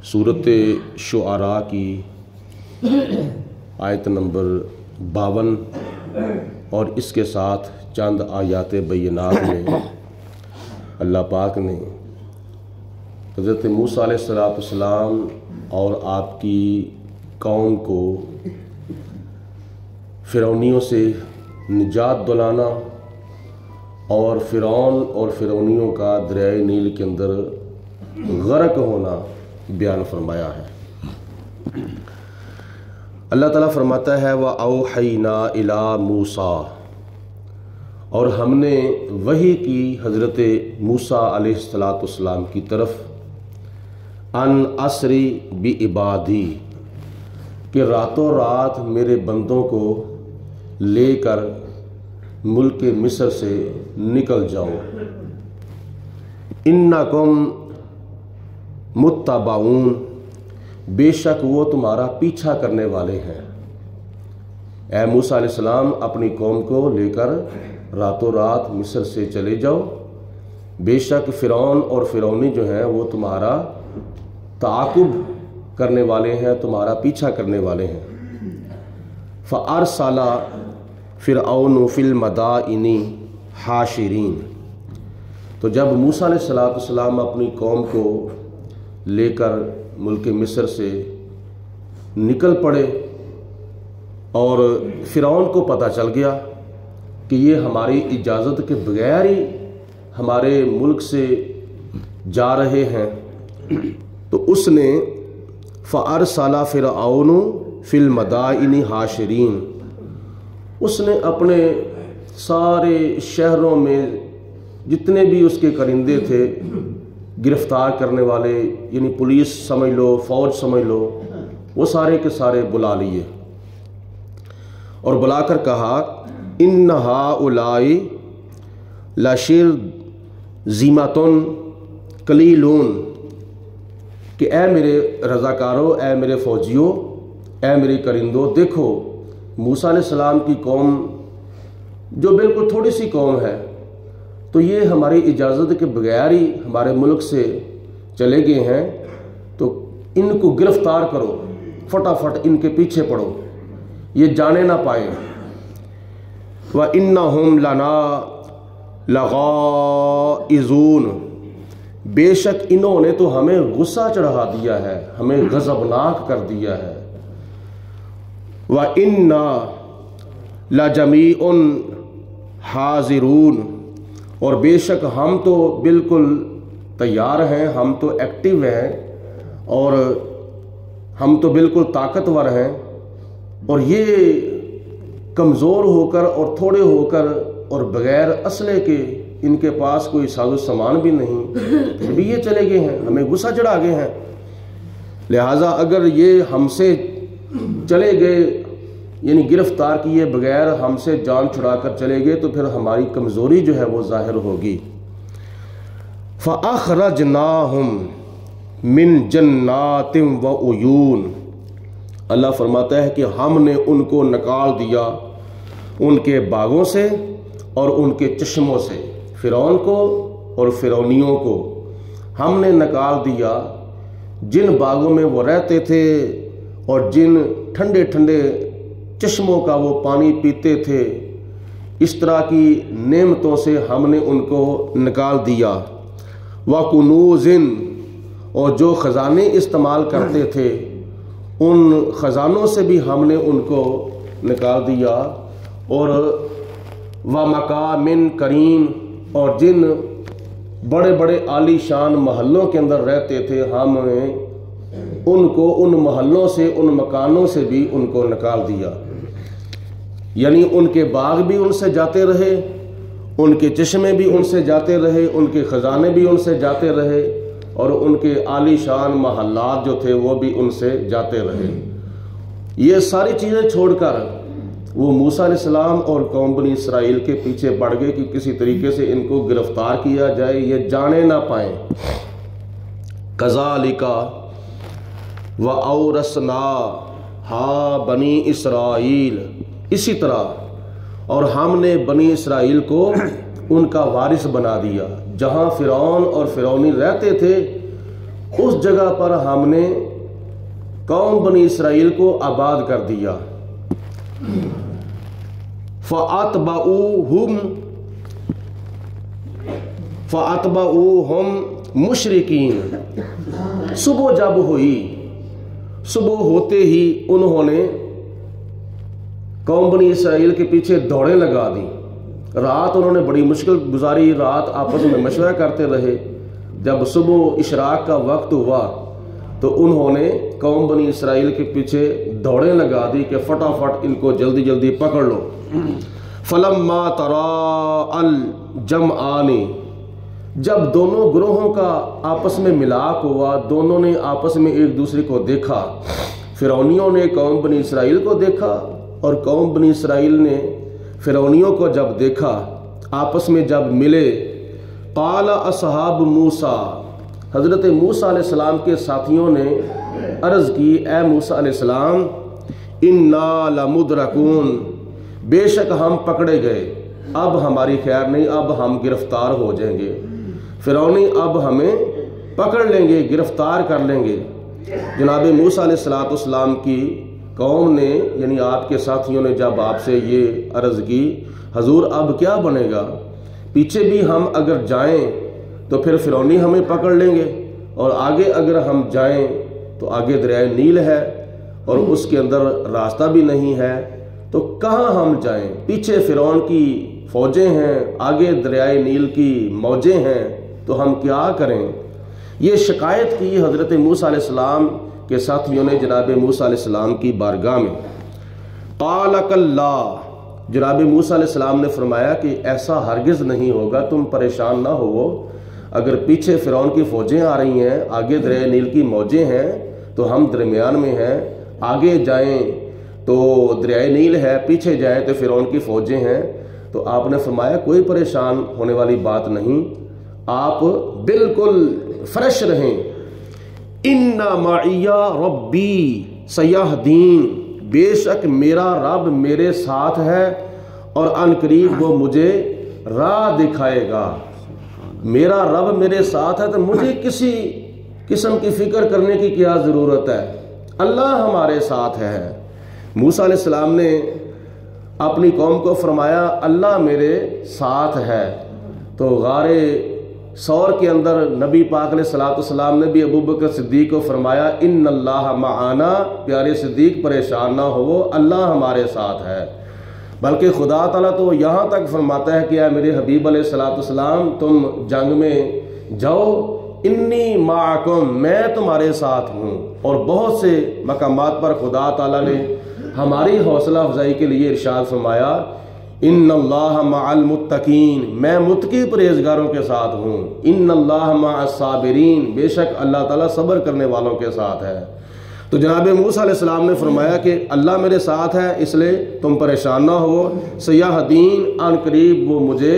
सूरत शुआरा की आयत नंबर 52 और इसके साथ चंद आयात बैनात में अल्लाह पाक ने हज़रत मूसा अलैहिस्सलाम और आपकी कौम को फ़िरौनियों से निजात दिलाना और फ़िरौन और फ़िरौनियों का दरियाए नील के अंदर गर्क होना बयान फरमाया है। अल्लाह ताला फरमाता है व औहैना इला मूसा, और हमने वही की हज़रत मूसा अलैहिस्सलाम की तरफ अन असरी बि इबादी, कि रातों रात मेरे बंदों को लेकर मुल्क मिस्र से निकल जाओ। इन्नकुम मुत्तबाऊन, बेशक वो तुम्हारा पीछा करने वाले हैं। ए मूसा अलैहिस्सलाम अपनी कौम को लेकर रातों रात मिस्र से चले जाओ, बेशक फ़िरौन और फ़िरौनी जो हैं वो तुम्हारा ताक़ुब करने वाले हैं, तुम्हारा पीछा करने वाले हैं। फ़अरसला फ़िरऔन फ़िल मदाइनि हाशिरीन, तो जब मूसा अलैहिस्सलाम अपनी कौम को लेकर मुल्क मिस्र से निकल पड़े और फ़िरौन को पता चल गया कि ये हमारी इजाज़त के बगैर ही हमारे मुल्क से जा रहे हैं, तो उसने फ़अरसला फ़िरऔन फ़िल मदाइनि हाशिरीन, उसने अपने सारे शहरों में जितने भी उसके करिंदे थे गिरफ्तार करने वाले, यानी पुलिस समझ लो, फ़ौज समझ लो, वो सारे के सारे बुला लिए और बुलाकर कहा इन्न हाउलाई लशिरज़िमतुन कलीलून, कि ए मेरे रज़ाकारों, ए मेरे फ़ौजियों, ए मेरे करिंदों, देखो मूसा अलैहिस्सलाम की कौम जो बिल्कुल थोड़ी सी कौम है, तो ये हमारी इजाज़त के बगैर ही हमारे मुल्क से चले गए हैं, तो इनको गिरफ़्तार करो, फटाफट इनके पीछे पड़ो, ये जाने ना पाए। व इन्नहुम लना लगाइज़ून, बेशक इन्होंने तो हमें गुस्सा चढ़ा दिया है, हमें गज़बनाक कर दिया है। व इन्ना लजमीउन हाज़िरून, और बेशक हम तो बिल्कुल तैयार हैं, हम तो एक्टिव हैं और हम तो बिल्कुल ताकतवर हैं, और ये कमज़ोर होकर और थोड़े होकर और बग़ैर असले के इनके पास कोई साजो सामान भी नहीं, फिर भी ये चले गए हैं, हमें गुस्सा चढ़ा गए हैं। लिहाजा अगर ये हमसे चले गए, यानी गिरफ्तार किए बगैर हमसे जान छुड़ा कर चले गए, तो फिर हमारी कमज़ोरी जो है वो ज़ाहिर होगी। फ़अख़रजनाहुम मिन जन्नातिन व उयून, अल्लाह फरमाता है कि हमने उनको निकाल दिया उनके बागों से और उनके चश्मों से, फ़िरौन को और फ़िरौनियों को हमने निकाल दिया, जिन बागों में वो रहते थे और जिन ठंडे ठंडे चश्मों का वो पानी पीते थे, इस तरह की नेमतों से हमने उनको निकाल दिया। व कुनूज़िन, और जो ख़ज़ाने इस्तेमाल करते थे उन ख़ज़ानों से भी हमने उनको निकाल दिया, और व मकामिन करीम, और जिन बड़े बड़े आलीशान महलों के अंदर रहते थे हमने उनको उन महलों से, उन मकानों से भी उनको निकाल दिया। यानी उनके बाग भी उनसे जाते रहे, उनके चश्मे भी उनसे जाते रहे, उनके ख़ज़ाने भी उनसे जाते रहे, और उनके आलीशान महल्लात जो थे वो भी उनसे जाते रहे। ये सारी चीज़ें छोड़कर वो मूसा अलैहिस्सलाम और कौम बनी इसराइल के पीछे पड़ गए कि किसी तरीके से इनको गिरफ्तार किया जाए, ये जाने ना पाए। कज़ालिका व औरसना हा बनी इसराइल, इसी तरह और हमने बनी इसराइल को उनका वारिस बना दिया। जहाँ फ़िरौन और फ़िरौनी रहते थे उस जगह पर हमने कौम बनी इसराइल को आबाद कर दिया। फ़अतबऊहुम मुशरिकीन। सुबह जब हुई, सुबह होते ही उन्होंने कौम बनी इसराइल के पीछे दौड़ें लगा दी। रात उन्होंने बड़ी मुश्किल गुजारी, रात आपस में मशवरा करते रहे। जब सुबह इशराक का वक्त हुआ तो उन्होंने कौम बनी इसराइल के पीछे दौड़ें लगा दी कि फटाफट इनको जल्दी जल्दी पकड़ लो। फलम्मा तराअल जमआनी, जब दोनों ग्रोहों का आपस में मिलाप हुआ, दोनों ने आपस में एक दूसरे को देखा। फिरौनियों ने कौम बनी इसराइल को देखा और कौम बनी इसराइल ने फिरौनियों को जब देखा, आपस में जब मिले। काला असहाब मूसा, हज़रत मूसा अलैहिस्सलाम के साथियों ने अर्ज़ की, ए मूसा अलैहिस्सलाम, इन्ना लमुदरकून, बेशक हम पकड़े गए, अब हमारी खैर नहीं, अब हम गिरफ्तार हो जाएंगे। फिरौनी अब हमें पकड़ लेंगे, गिरफ्तार कर लेंगे। जनाब मूसा अलैहिस्सलाम की कौम ने, यानी आपके साथियों ने जब आपसे ये अर्ज़ की, हजूर अब क्या बनेगा, पीछे भी हम अगर जाएं तो फिर फिरौनी हमें पकड़ लेंगे, और आगे अगर हम जाएं तो आगे दरियाए नील है और उसके अंदर रास्ता भी नहीं है, तो कहाँ हम जाएं, पीछे फिरौन की फौजें हैं, आगे दरियाए नील की मौजें हैं, तो हम क्या करें। ये शिकायत की हज़रत मूसा अलैहिस्सलाम के साथियों ने जनाब मूसा अलैहिस्सलाम की बारगाह में। क़ाल कल्ला, जनाब मूसा अलैहिस्सलाम ने फरमाया कि ऐसा हरगिज़ नहीं होगा, तुम परेशान ना हो। अगर पीछे फिरौन की फ़ौजें आ रही हैं, आगे दरिया नील की मौजें हैं, तो हम दरमियान में हैं। आगे जाएं तो दरिया नील है, पीछे जाएं तो फिरौन की फ़ौजें हैं। तो आपने फरमाया कोई परेशान होने वाली बात नहीं, आप बिल्कुल फ्रेश रहें। इन्ना माइया रब्बी सयहदीन, बेशक मेरा रब मेरे साथ है और अनकरीब वो मुझे राह दिखाएगा। मेरा रब मेरे साथ है तो मुझे किसी किस्म की फिक्र करने की क्या ज़रूरत है, अल्लाह हमारे साथ है। मूसा अलैहिस्सलाम ने अपनी कौम को फरमाया अल्लाह मेरे साथ है। तो गारे सौर के अंदर नबी पाक अलैहिस्सलाम ने भी अबू बकर सिद्दीक को फरमाया इन्नल्लाह मआना, प्यारे सिद्दीक परेशान ना हो, अल्लाह हमारे साथ है। बल्कि खुदा ताला तो यहाँ तक फरमाता है कि मेरे हबीब अलैहिस्सलाम तुम जंग में जाओ, इन्नी माकुम, मैं तुम्हारे साथ हूँ। और बहुत से मकामात पर खुदा ताला ने हमारी हौसला अफजाई के लिए इरशाद फरमाया इन्नल्लाह मअल मुत्तकीन, मैं मुत्तकी परहेजगारों के साथ हूँ। इन्नल्लाह मअस साबिरीन, बेशक अल्लाह ताला सब्र करने वालों के साथ है। तो जनाब मूसा अलैहिस्सलाम ने फरमाया कि अल्लाह मेरे साथ है, इसलिए तुम परेशान ना हो। सयाहदीन, अन करीब वो मुझे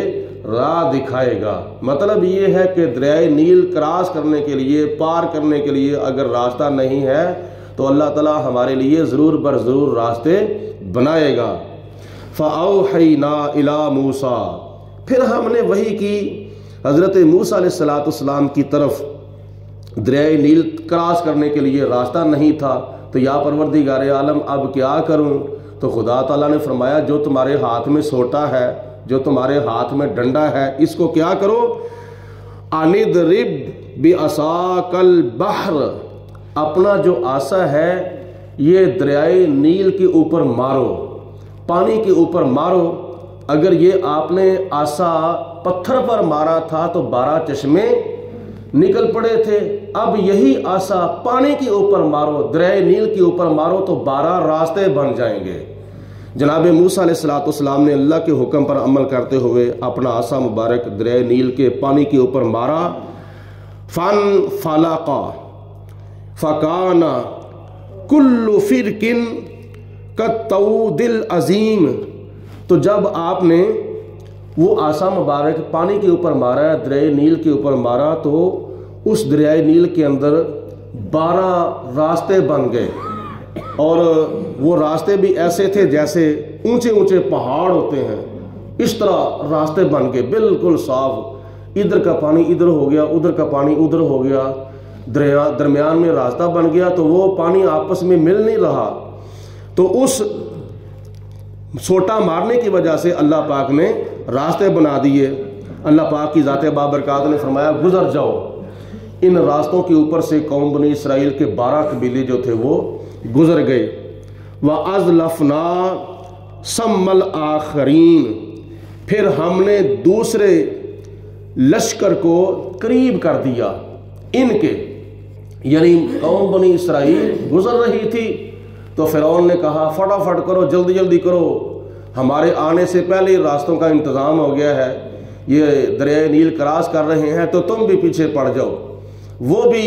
राह दिखाएगा। मतलब ये है कि दरियाए नील क्रॉस करने के लिए, पार करने के लिए अगर रास्ता नहीं है तो अल्लाह ताला हमारे लिए ज़रूर बर ज़रूर रास्ते बनाएगा। फ़अौहैना इला मूसा, फिर हमने वही की हज़रत मूसा अलैहिस्सलाम की तरफ। दरियाए नील क्रॉस करने के लिए रास्ता नहीं था, तो या परवरदिगार आलम अब क्या करूं। तो खुदा ताला ने फरमाया जो तुम्हारे हाथ में सोटा है, जो तुम्हारे हाथ में डंडा है, इसको क्या करो, अनिदरिब बिअसाकल बहर, अपना जो आसा है ये दरियाए नील के ऊपर मारो, पानी के ऊपर मारो। अगर ये आपने आसा पत्थर पर मारा था तो 12 चश्मे निकल पड़े थे, अब यही आसा पानी के ऊपर मारो, दरियाए नील के ऊपर मारो तो 12 रास्ते बन जाएंगे। जनाब मूसा अलैहिस्सलाम ने अल्लाह के हुक्म पर अमल करते हुए अपना आसा मुबारक दरियाए नील के पानी के ऊपर मारा। फन फलाका फ़काना कुल्लु फिरकिन कत्तौदिल अजीम, तो जब आपने वो आसा मुबारक पानी के ऊपर मारा, दरियाए नील के ऊपर मारा, तो उस दरियाए नील के अंदर 12 रास्ते बन गए। और वो रास्ते भी ऐसे थे जैसे ऊंचे ऊंचे पहाड़ होते हैं, इस तरह रास्ते बन गए बिल्कुल साफ। इधर का पानी इधर हो गया, उधर का पानी उधर हो गया। درمیان میں راستہ بن گیا تو وہ پانی آپس میں مل نہیں رہا، تو اس سوٹا مارنے کی وجہ سے اللہ پاک نے راستے بنا دیے۔ اللہ پاک کی ذات بابرکات نے فرمایا گزر جاؤ۔ ان راستوں کے اوپر سے قوم بنی اسرائیل کے 12 قبیلے جو تھے وہ گزر گئے۔ وَأَزْلَفْنَا ثَمَّ الْآخَرِينَ، پھر ہم نے دوسرے لشکر کو قریب کر دیا ان کے، یعنی قوم بنی اسرائیل گزر رہی تھی تو فرعون نے کہا فٹافٹ کرو، جلدی جلدی کرو، ہمارے آنے سے پہلے راستوں کا انتظام ہو گیا ہے، یہ دریائے نیل کراس کر رہے ہیں تو تم بھی پیچھے پڑ جاؤ۔ وہ بھی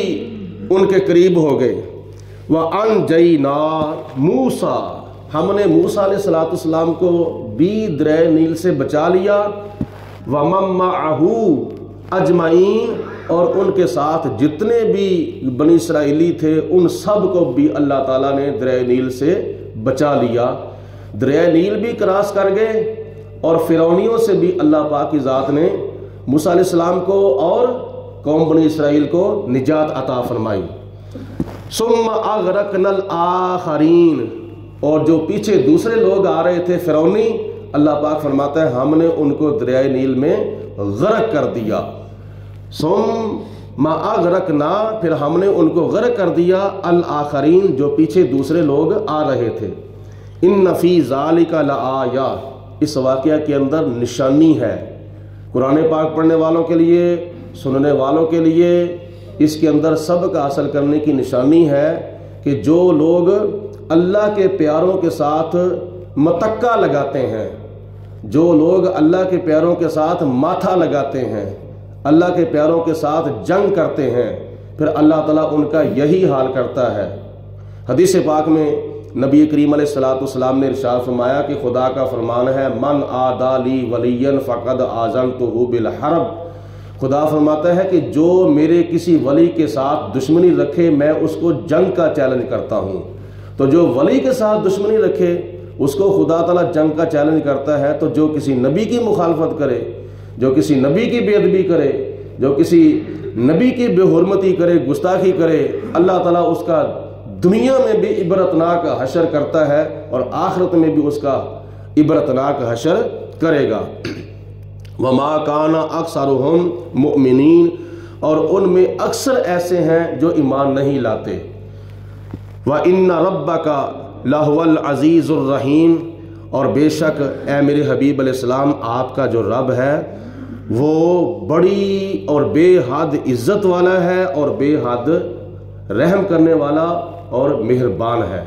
ان کے قریب ہو گئے۔ وَأَنْجَيْنَا مُوسَىٰ، ہم نے موسیٰ علیہ السلام کو بھی دریائے نیل سے بچا لیا۔ وَمَن مَّعَهُ أَجْمَعِينَ، اور ان کے ساتھ جتنے بھی بنی اسرائیلی تھے ان سب کو بھی اللہ تعالیٰ نے دریائے نیل سے بچا لیا۔ دریائے نیل بھی کراس کر گئے اور فرعونیوں سے بھی اللہ پاک کی ذات نے موسیٰ علیہ السلام کو اور قوم بنی اسرائیل کو نجات عطا فرمائی۔ ثم اغرقنا الآخرین، اور جو پیچھے دوسرے لوگ آ رہے تھے فرعونی، اللہ پاک فرماتا ہے ہم نے ان کو دریائے نیل میں غرق کر دیا۔ ثم اغرقنا، پھر ہم نے ان کو غرق کر دیا، الآخرین، جو پیچھے دوسرے لوگ آ رہے تھے۔ ان فی ذالک لآیہ، اس واقعہ کے اندر نشانی ہے قرآن پاک پڑھنے والوں کے لیے، سننے والوں کے لیے، اس کے اندر سبق حاصل کرنے کی نشانی ہے کہ جو لوگ اللہ کے پیاروں کے ساتھ متکا لگاتے ہیں، جو لوگ اللہ کے پیاروں کے ساتھ ماتھا لگاتے ہیں، اللہ کے پیاروں کے ساتھ جنگ کرتے ہیں، پھر اللہ تعالیٰ ان کا یہی حال کرتا ہے۔ حدیث پاک میں نبی کریم علیہ السلام نے ارشاد فرمایا کہ خدا کا فرمان ہے من عادی لی ولی فقد آذنتہ بالحرب، خدا فرماتا ہے کہ جو میرے کسی ولی کے ساتھ دشمنی رکھے میں اس کو جنگ کا چیلنج کرتا ہوں۔ تو جو ولی کے ساتھ دشمنی رکھے اس کو خدا تعالیٰ جنگ کا چیلنج کرتا ہے، تو جو کسی نبی کی مخالفت کرے، جو کسی نبی کی بے ادبی کرے، جو کسی نبی کی بے حرمتی کرے، گستاخی کرے، اللہ تعالیٰ اس کا دنیا میں بھی عبرتناک حشر کرتا ہے اور آخرت میں بھی اس کا عبرتناک حشر کرے گا۔ وَمَا كَانَ أَكْثَرُهُمْ مُؤْمِنِينَ، اور ان میں اکثر ایسے ہیں جو ایمان نہیں لاتے۔ وَإِنَّ رَبَّكَ لَهُوَ الْعَزِيزُ الرَّحِيمُ، اور بے شک اے میرے حبیب علیہ السلام آپ کا جو رب ہے وہ بڑی اور بے حد عزت والا ہے اور بے حد رحم کرنے والا اور مہربان ہے۔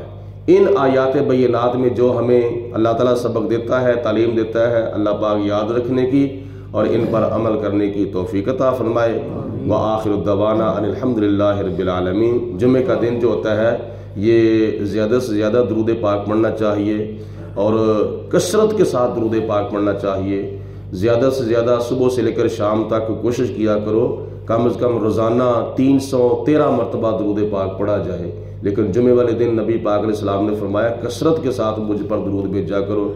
ان آیات بینات میں جو ہمیں اللہ تعالیٰ سبق دیتا ہے، تعلیم دیتا ہے، اللہ پاک یاد رکھنے کی اور ان پر عمل کرنے کی توفیق عطا فرمائے۔ وآخر دعوانا ان الحمد للہ رب العالمین۔ جمعہ کا دن جو ہوتا ہے یہ زیادہ سے زیادہ درود پاک پڑھنا چاہیے اور کثرت کے ساتھ درود پاک پڑھنا چاہیے۔ زیادہ سے زیادہ صبح سے لے کر شام تک کوشش کیا کرو کم از کم روزانہ 313 مرتبہ درود پاک پڑھا جائے، لیکن جمعے والے دن نبی پاک علیہ السلام نے فرمایا کثرت کے ساتھ مجھ پر درود بھیجا کرو۔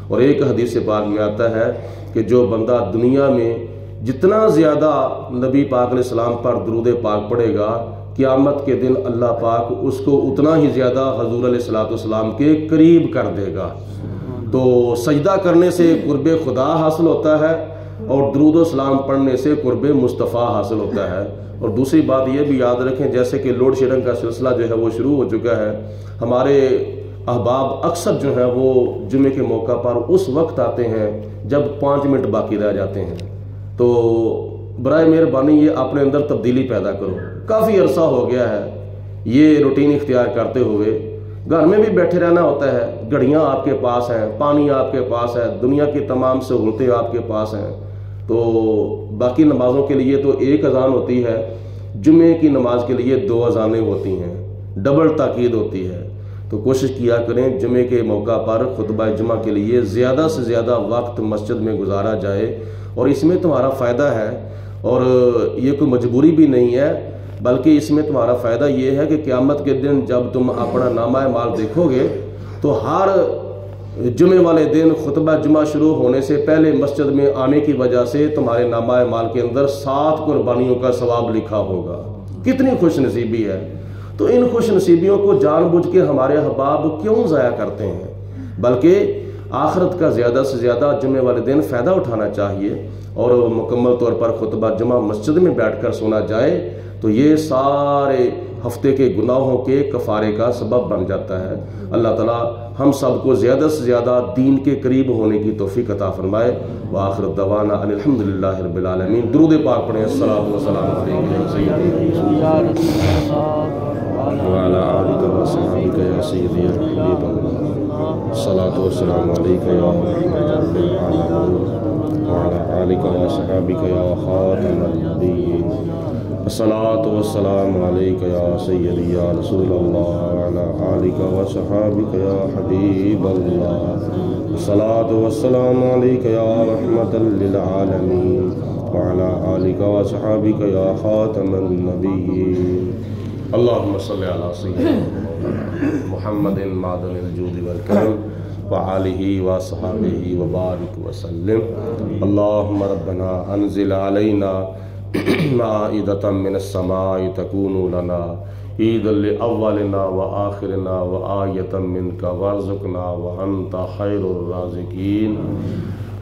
اور ایک حدیث پاک میں آتا ہے کہ جو بندہ دنیا میں جتنا زیادہ نبی پاک علیہ السلام پر درود پاک پڑھے گا، قیامت کے دن اللہ پاک اس کو اتنا ہی زیادہ حضور علیہ السلام کے قریب کر دے گا۔ تو سجدہ کرنے سے قرب خدا حاصل ہوتا ہے اور درود و سلام پڑھنے سے قرب مصطفیٰ حاصل ہوتا ہے۔ اور دوسری بات یہ بھی یاد رکھیں، جیسے کہ لوڈ شیڈنگ کا سلسلہ جو ہے وہ شروع ہو چکا ہے، ہمارے احباب اکثر جو ہیں وہ جمعے کے موقع پر اس وقت آتے ہیں جب 5 منٹ باقی رہ جاتے ہیں۔ تو برائے مہربانی یہ اپنے اندر تبدیلی پیدا کرو۔ کافی عرصہ ہو گیا ہے یہ روٹین اختیار کرتے ہوئے، گھر میں بھی بیٹھے رہنا ہوتا ہے، گھڑیاں آپ کے پاس ہیں، پانی آپ کے پاس ہے، دنیا کی تمام سہولتیں آپ کے پاس ہیں، تو باقی نمازوں کے لیے تو ایک اذان ہوتی ہے، جمعے کی نماز کے لیے 2 اذانیں ہوتی ہیں، ڈبل تاکید ہوتی ہے۔ تو کوشش کیا کریں جمعے کے موقع پر خطبہ جمعہ کے لیے زیادہ سے زیادہ وقت مسجد میں گزارا جائے، اور اس میں تمہارا فائدہ ہے، اور یہ کوئی مجبوری بھی نہیں ہے، بلکہ اس میں تمہارا فائدہ یہ ہے کہ قیامت کے دن جب تم اپنا نامہ اعمال دیکھو گے تو ہر جمعے والے دن خطبہ جمعہ شروع ہونے سے پہلے مسجد میں آنے کی وجہ سے تمہارے نامہ اعمال کے اندر 7 قربانیوں کا ثواب لکھا ہوگا۔ کتنی خوش نصیبی ہے۔ تو ان خوش نصیبیوں کو جان بوجھ کے ہمارے احباب کیوں ضائع کرتے ہیں، بلکہ آخرت کا زیادہ سے زیادہ جمعے والے دن فائدہ اٹھانا چاہیے، اور مکمل طور پر خطبہ جمعہ مسجد میں بیٹھ کر سنا جائے تو یہ سارے ہفتے کے گناہوں کے کفارے کا سبب بن جاتا ہے۔ اللہ تعالی ہم سب کو زیادہ سے زیادہ دین کے قریب ہونے کی توفیق عطا فرمائے۔ وآخر دعوانا ان الحمدللہ رب العالمین۔ درود پاک پڑھیں۔ الصلاۃ والسلام علیکم یا سیدی وعلی آلک وصحبک یا سیدی یا حبیب اللہ۔ الصلاۃ والسلام علیک یا رحمۃ للعالمین وعلی آلک وصحبک یا خاتم النبیین۔ الصلاۃ والسلام علیک یا سیدی یا رسول اللہ وعلی آلک وصحبک یا حبیب اللہ۔ الصلاۃ والسلام علیک یا رحمۃ للعالمین وعلی آلک وصحبک یا خاتم النبیین۔ اللہم صلی علی سیدنا محمد معدن الجود والکرم وآلہ وصحبہ وبارک وسلم۔ اللہم ربنا انزل علینا مائدۃ من السماء تکون لنا عیدا لأولنا وآخرنا وآیۃ منک وارزقنا وانت خیر الرازقین۔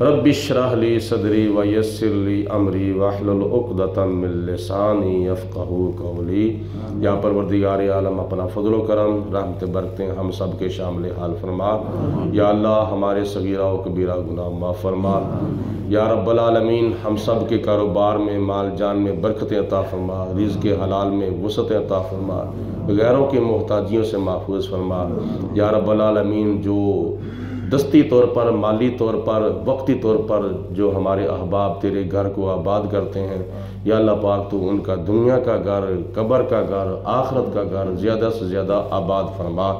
رب اشرح لی صدری ویسر لی امری واحلل عقدۃ من لسانی یفقہوا قولی۔ یا پروردگار عالم اپنا فضل و کرم رحمت برکتیں ہم سب کے شامل حال فرما۔ یا اللہ ہمارے صغیرہ و کبیرہ گناہ معاف فرما۔ یا رب العالمین ہم سب کے کاروبار میں مال جان میں برکت عطا فرما، رزق حلال میں وسعت عطا فرما، غیروں کے محتاجیوں سے محفوظ فرما۔ یا رب العالمین جو دستی طور پر، مالی طور پر، وقتی طور پر جو ہمارے احباب تیرے گھر کو آباد کرتے ہیں، یا اللہ پاک تو ان کا دنیا کا گھر، قبر کا گھر، آخرت کا گھر زیادہ سے زیادہ آباد فرما۔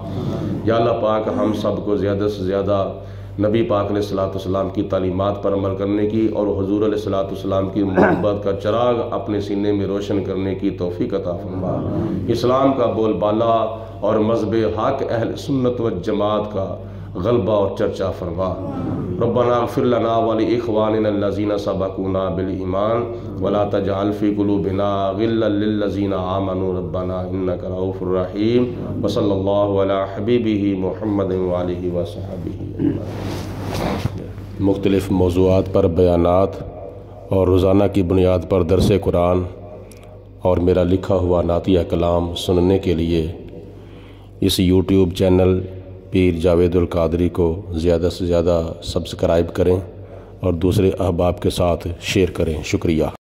یا اللہ پاک ہم سب کو زیادہ سے زیادہ نبی پاک علیہ السلام کی تعلیمات پر عمل کرنے کی اور حضور علیہ السلام کی محبت کا چراغ اپنے سینے میں روشن کرنے کی توفیق عطا فرما۔ اسلام کا بول بالا اور مذہب حق اہل سنت و جماعت کا غلبہ اور چرچا فرما۔ ربنا اغفر لنا ولإخواننا الذين سبقونا بالإيمان ولا تجعل في قلوبنا غلا للذين آمنوا ربنا إنك رؤوف رحيم وصلى الله على حبيبه محمد وآله وصحبه أجمعين۔ مختلف موضوعات پر بیانات اور روزانہ کی بنیاد پر درس قرآن اور میرا لکھا ہوا نعتیہ کلام سننے کے لیے اس یوٹیوب چینل پیر جاوید القادری کو زیادہ سے زیادہ سبسکرائب کریں اور دوسرے احباب کے ساتھ شیئر کریں۔ شکریہ۔